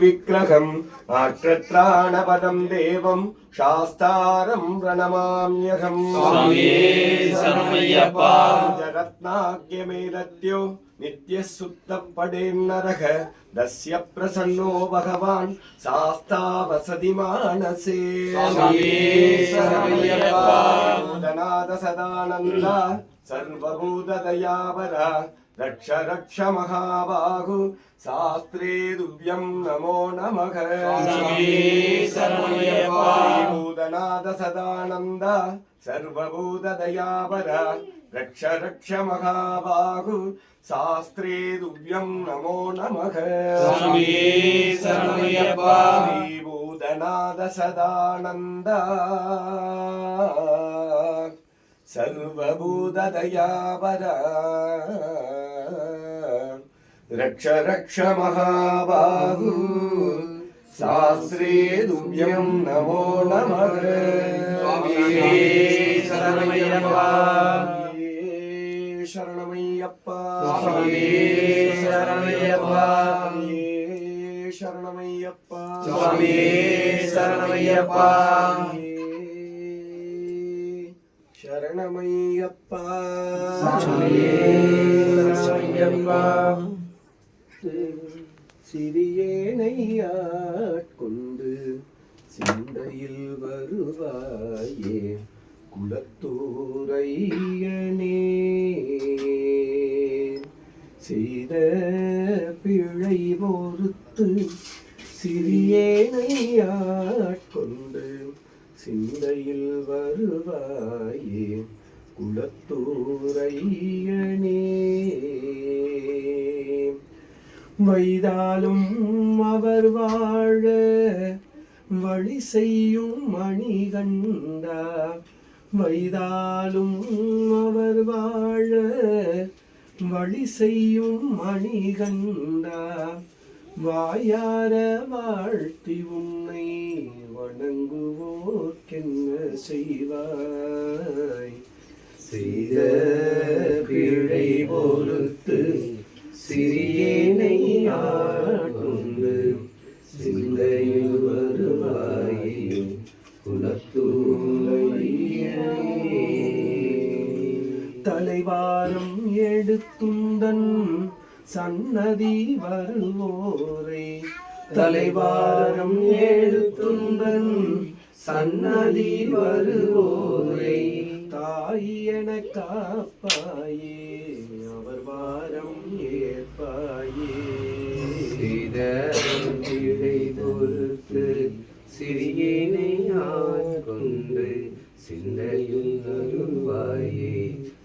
विग्रहम् आर्षत्राणपदं देवं शास्तारं प्रणमाम्यहम् जरत्नाग्यमेदत्यो नित्यः सुप्तपडेन्नरः दस्य प्रसन्नो भगवान् शास्ता वसति मानसे नाद सदानन्द सर्वभूतदयावर रक्ष रक्ष महाबाहु शास्त्रे तुभ्यं नमो नमः भूतनाथ सदानंद सर्वभूतदयावर रक्ष रक्ष महाबाहु शास्त्रे तुभ्यं नमो नमः भूतनाथ सदानंद सर्वभूतदयावर रक्ष रक्ष महाबाहु शास्त्रे तुभ्यं नमो नमः शरणमय्यप्पा शरणमय्यप्पा शरणमय्यप्पा शरणमय्यप्पा शरणमय्यप्पा शरणमय्यप्पा சிறியேனையாட்கொண்டு சிந்தையில் வருவாயே குலத்தூரையனே செய்த பிழை பொறுத்து சிறியேனையாட்கொண்டு சிந்தையில் வருவாயே குலத்தூரையனே வைதாலும் அவர் வாழ வழி செய்யும் மணிகண்டா வைதாலும் அவர் வாழ வழி செய்யும் மணிகண்டா வாயார வாழ்த்தி உன்னை வணங்குவோர்க்கென்ன செய்வாய் செய்த பிழை பொறுத்து சிறியேனை ஆட்கொண்டு சிந்தையில் வருவாயே குலத்தூரையனே தலைவாரம் எடுத்துந்தன் சன்னதி வருவோரை தலைவாரம் எடுத்துந்தன் சன்னதி வருவோரை தாயென காப்பாயே அவர் வாரம் ஏற்பாயே பிழை பொறுத்து சிறியேனை ஆட்கொண்டு சிந்தையில் வருவாயே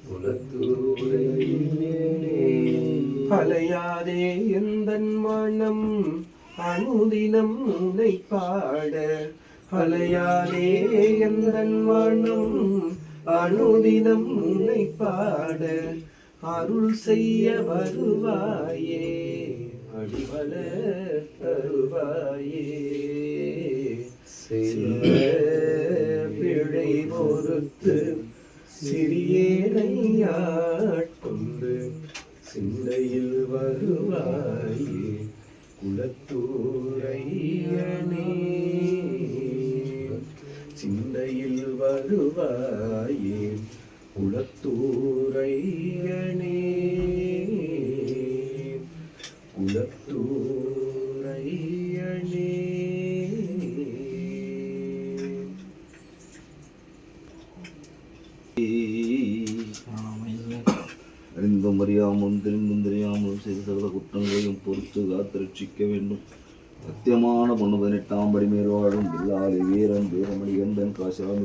குலத்தூரையனே அலையாதே எந்தன் மனம் அனுதினம் உன்னை பாட அலையாதே எந்தன் மனம் அனுதினம் உன்னை பாட அருள் செய்ய வருவாயே அடிவள தருவாயே பிழை பொறுத்து சிறியேனை ஆட்கொண்டு சிந்தையில் வருவாயே குலத்தூரையனே சிந்தையில் வருவாயே குலத்தூரையனே குலத்தூரையனே அறிந்தும் அறியாமலும் தெரிந்தும் தெரியாமலும் செய்த சகல குற்றங்களையும் பொறுத்து காத்திரட்சிக்க வேண்டும். சத்தியமான பொண்ணு 18ஆம் படி மேல் வாழும் பில்லாலை வீரன் வீரமணி கண்டன் காசாமி